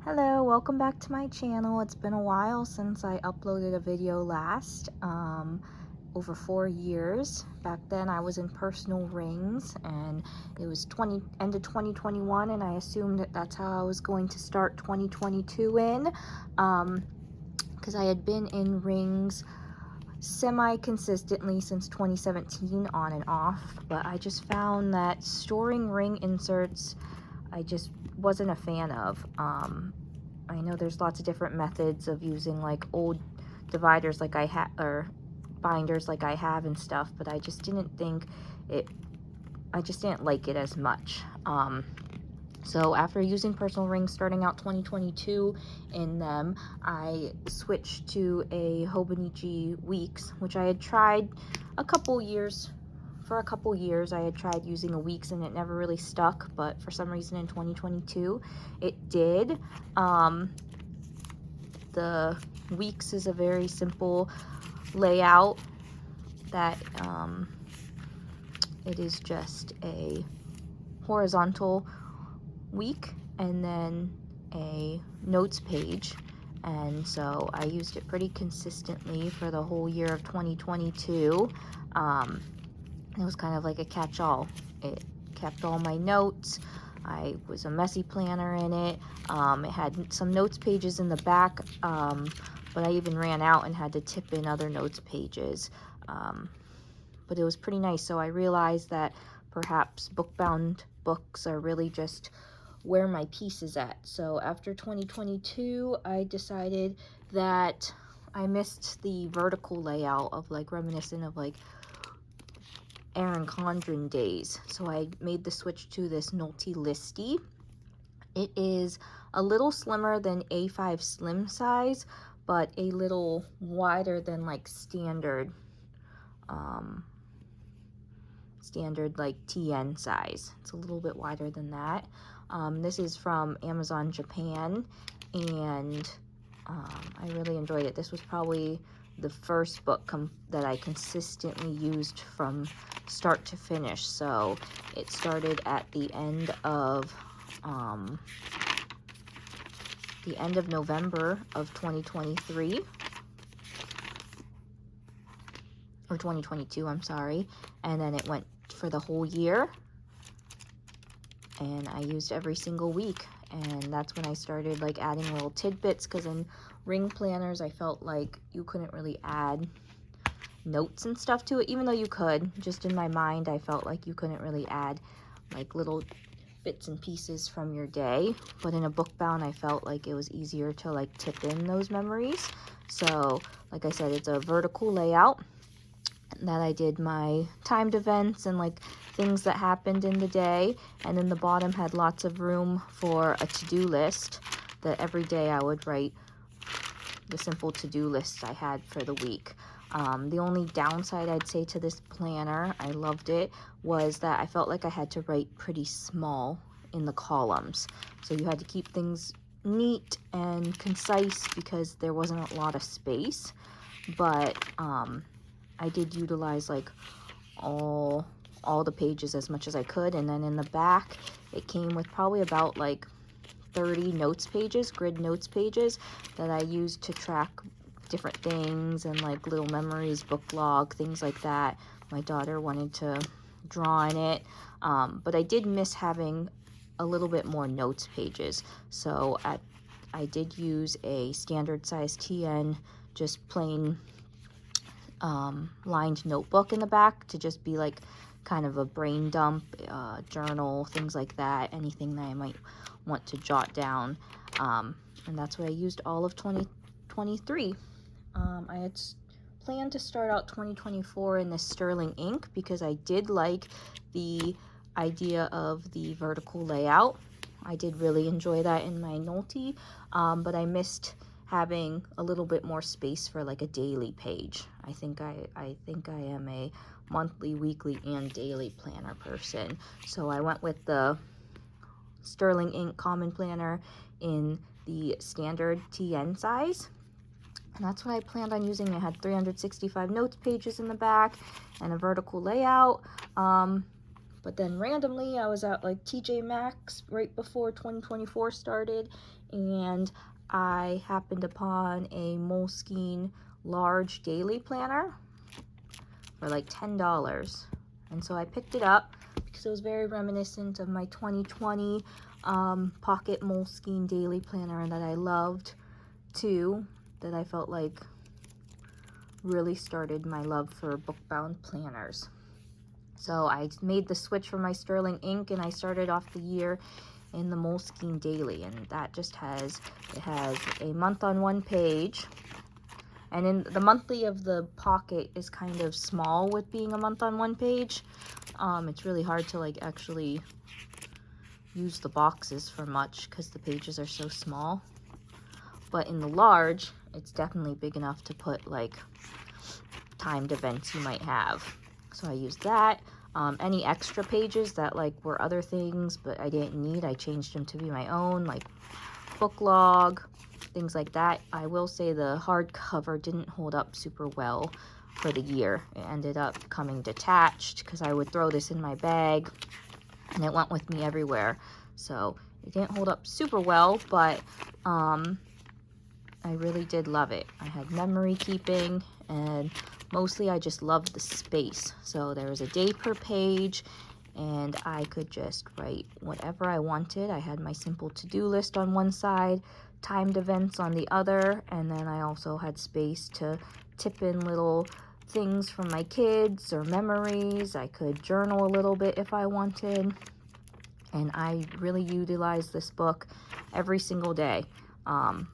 Hello, welcome back to my channel. It's been a while since I uploaded a video last, over 4 years. Back then I was in personal rings and it was end of 2021, and I assumed that that's how I was going to start 2022 in, because I had been in rings semi-consistently since 2017 on and off, but I just found that storing ring inserts I just wasn't a fan of. I know there's lots of different methods of using like old dividers like I have, or binders like I have and stuff, but I just didn't like it as much. So after using personal rings starting out 2022 in them, I switched to a Hobonichi Weeks, which I had tried for a couple years. I had tried using a Weeks and it never really stuck, but for some reason in 2022 it did. The Weeks is a very simple layout that it is just a horizontal week and then a notes page, and so I used it pretty consistently for the whole year of 2022. It was kind of like a catch-all. It kept all my notes. I was a messy planner in it. It had some notes pages in the back, but I even ran out and had to tip in other notes pages. But it was pretty nice. So I realized that perhaps bookbound books are really just where my piece is at. So after 2022, I decided that I missed the vertical layout of like reminiscent of like Erin Condren days. So I made the switch to this Nulty Listy. It is a little slimmer than A5 slim size, but a little wider than like standard like TN size. It's a little bit wider than that. This is from Amazon Japan, and I really enjoyed it. This was probably the first book that I consistently used from start to finish. So it started at the end of November of 2023, or 2022, I'm sorry, and then it went for the whole year, and I used every single week. And that's when I started like adding little tidbits, because in ring planners I felt like you couldn't really add notes and stuff to it, even though you could. Just in my mind, I felt like you couldn't really add like little bits and pieces from your day. But in a book bound, I felt like it was easier to like tip in those memories. So like I said, it's a vertical layout that I did my timed events and like things that happened in the day, and then the bottom had lots of room for a to-do list that every day I would write the simple to-do list I had for the week. The only downside I'd say to this planner, I loved it, was that I felt like I had to write pretty small in the columns. So you had to keep things neat and concise because there wasn't a lot of space. But I did utilize like all the pages as much as I could. And then in the back, it came with probably about like 30 notes pages, grid notes pages, that I used to track different things and like little memories, book log, things like that. My daughter wanted to draw in it, but I did miss having a little bit more notes pages. So I did use a standard size TN, just plain lined notebook in the back to just be like kind of a brain dump, journal, things like that, anything that I might want to jot down. And that's what I used all of 2023. I had planned to start out 2024 in this sterling ink because I did like the idea of the vertical layout. I did really enjoy that in my Nulty, but I missed having a little bit more space for like a daily page. I think I am a monthly, weekly, and daily planner person. So I went with the sterling ink common planner in the standard TN size. And that's what I planned on using. It had 365 notes pages in the back and a vertical layout. But then randomly, I was at like TJ Maxx right before 2024 started, and I happened upon a Moleskine large daily planner for like $10. And so I picked it up because it was very reminiscent of my 2020 pocket Moleskine daily planner that I loved too, that I felt like really started my love for bookbound planners. So I made the switch from my sterling ink, and I started off the year in the Moleskine Daily, and that just has a month on one page. And in the monthly of the pocket is kind of small with being a month on one page. It's really hard to like actually use the boxes for much because the pages are so small. But in the large, it's definitely big enough to put like timed events you might have. So I used that. Any extra pages that like were other things but I didn't need, I changed them to be my own, like book log, things like that. I will say the hardcover didn't hold up super well for the year. It ended up coming detached because I would throw this in my bag and it went with me everywhere. So it didn't hold up super well, but I really did love it. I had memory keeping, and mostly I just loved the space. So there was a day per page, and I could just write whatever I wanted. I had my simple to-do list on one side, timed events on the other, and then I also had space to tip in little things from my kids or memories. I could journal a little bit if I wanted, and I really utilized this book every single day.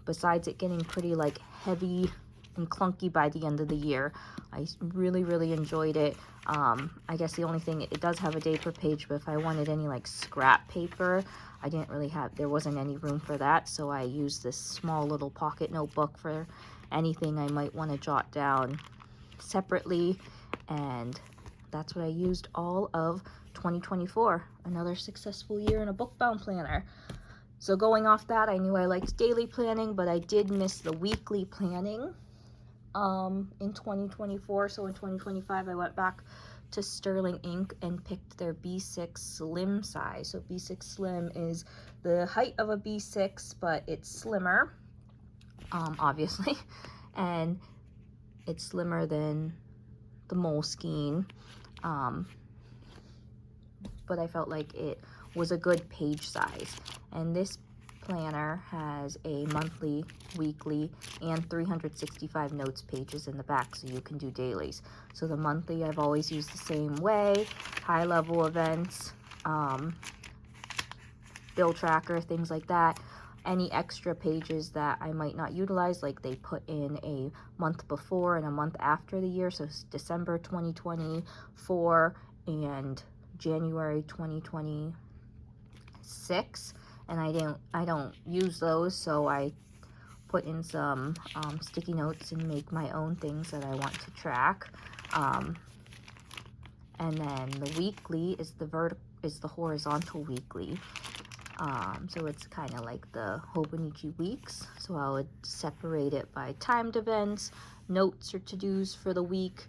Besides it getting pretty like heavy and clunky by the end of the year, I really enjoyed it. I guess the only thing, it does have a day per page, but if I wanted any like scrap paper, I didn't really have, there wasn't any room for that, so I used this small little pocket notebook for anything I might want to jot down separately, and that's what I used all of 2024. Another successful year in a bookbound planner. So going off that, I knew I liked daily planning, but I did miss the weekly planning in 2024. So in 2025, I went back to Sterling Ink and picked their B6 Slim size. So B6 Slim is the height of a B6, but it's slimmer, obviously, and it's slimmer than the Moleskine. But I felt like it was a good page size. And this planner has a monthly, weekly, and 365 notes pages in the back, so you can do dailies. So the monthly I've always used the same way, high level events, bill tracker, things like that. Any extra pages that I might not utilize, like they put in a month before and a month after the year, so it's December 2024 and January 2026, and I don't use those, so I put in some sticky notes and make my own things that I want to track. And then the weekly is the horizontal weekly. So it's kind of like the Hobonichi Weeks. So I would separate it by timed events, notes or to-dos for the week.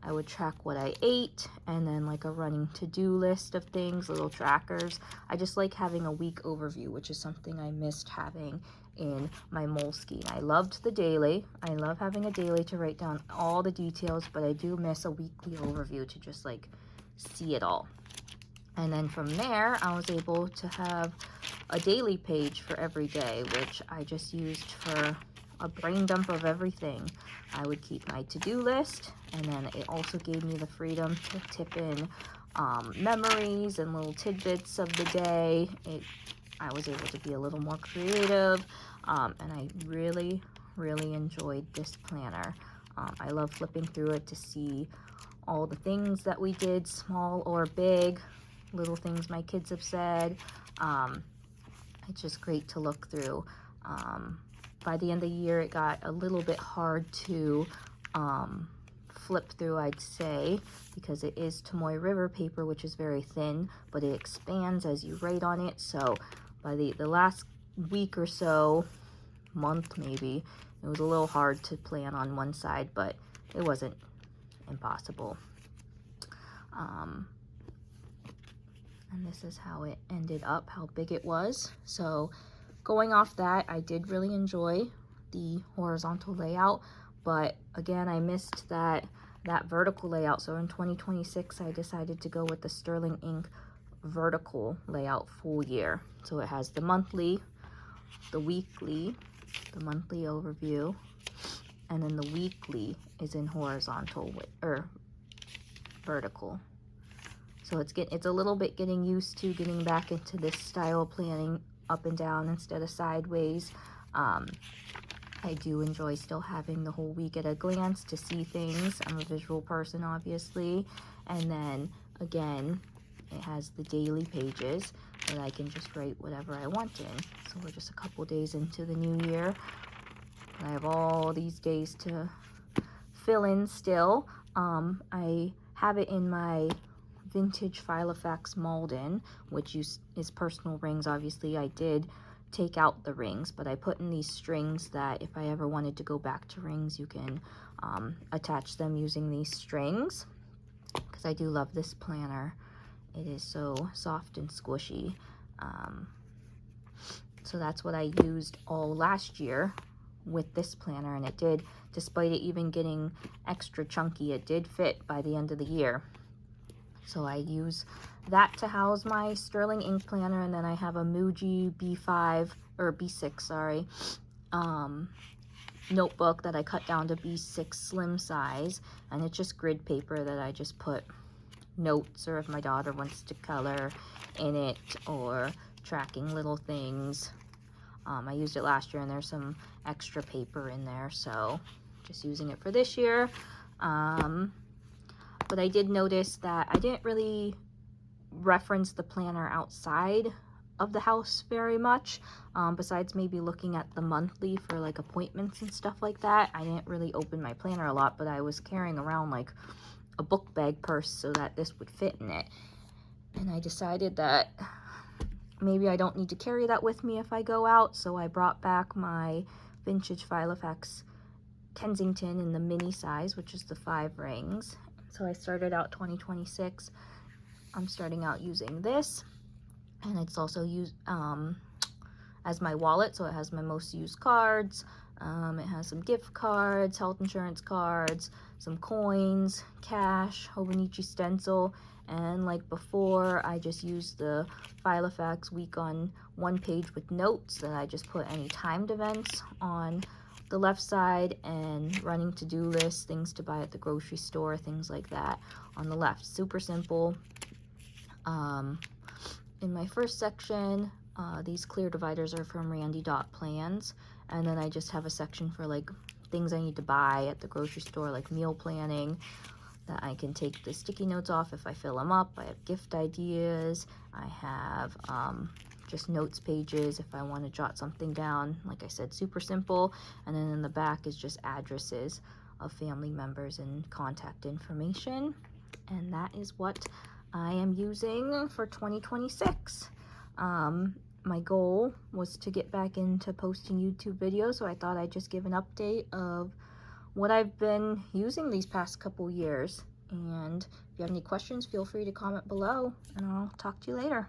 I would track what I ate, and then like a running to-do list of things, little trackers. I just like having a week overview, which is something I missed having in my Moleskine. I loved the daily. I love having a daily to write down all the details, but I do miss a weekly overview to just like see it all. And then from there, I was able to have a daily page for every day, which I just used for a brain dump of everything. I would keep my to-do list, and then it also gave me the freedom to tip in memories and little tidbits of the day. I was able to be a little more creative, and I really enjoyed this planner. I love flipping through it to see all the things that we did, small or big, little things my kids have said. It's just great to look through. By the end of the year, it got a little bit hard to flip through, I'd say, because it is Tomoe River paper, which is very thin, but it expands as you write on it. So by the last week or so, month maybe, it was a little hard to plan on one side, but it wasn't impossible. And this is how it ended up, how big it was. So going off that, I did really enjoy the horizontal layout, but again, I missed that vertical layout. So in 2026, I decided to go with the Sterling Ink vertical layout full year. So it has the monthly, the weekly, the monthly overview, and then the weekly is in horizontal or vertical. So it's a little bit getting used to getting back into this style of planning up and down instead of sideways. I do enjoy still having the whole week at a glance to see things. I'm a visual person, obviously. And then again, it has the daily pages that I can just write whatever I want in. So we're just a couple days into the new year. I have all these days to fill in still. I have it in my vintage Filofax Malden, which is personal rings. Obviously, I did take out the rings, but I put in these strings that if I ever wanted to go back to rings, you can attach them using these strings, because I do love this planner. It is so soft and squishy. So that's what I used all last year with this planner, and it did, despite it even getting extra chunky, it did fit by the end of the year. So I use that to house my Sterling Ink planner, and then I have a Muji B5 or B6, sorry, notebook that I cut down to B6 slim size, and it's just grid paper that I just put notes, or if my daughter wants to color in it, or tracking little things. I used it last year, and there's some extra paper in there, so just using it for this year. But I did notice that I didn't really reference the planner outside of the house very much, besides maybe looking at the monthly for like appointments and stuff like that. I didn't really open my planner a lot, but I was carrying around like a book bag purse so that this would fit in it. And I decided that maybe I don't need to carry that with me if I go out, so I brought back my vintage Filofax Kensington in the mini size, which is the 5 rings. So I started out 2026. I'm starting out using this, and it's also used as my wallet, so it has my most used cards. It has some gift cards, health insurance cards, some coins, cash, Hobonichi stencil, and like before, I just used the Filofax week on one page with notes that I just put any timed events on the left side, and running to-do lists, things to buy at the grocery store, things like that on the left. Super simple. In my first section, these clear dividers are from Randy Dot Plans, and then I just have a section for like things I need to buy at the grocery store, like meal planning, that I can take the sticky notes off if I fill them up. I have gift ideas. I have just notes pages if I want to jot something down. Like I said, super simple. And then in the back is just addresses of family members and contact information. And that is what I am using for 2026. My goal was to get back into posting YouTube videos, so I thought I'd just give an update of what I've been using these past couple years. And if you have any questions, feel free to comment below, and I'll talk to you later.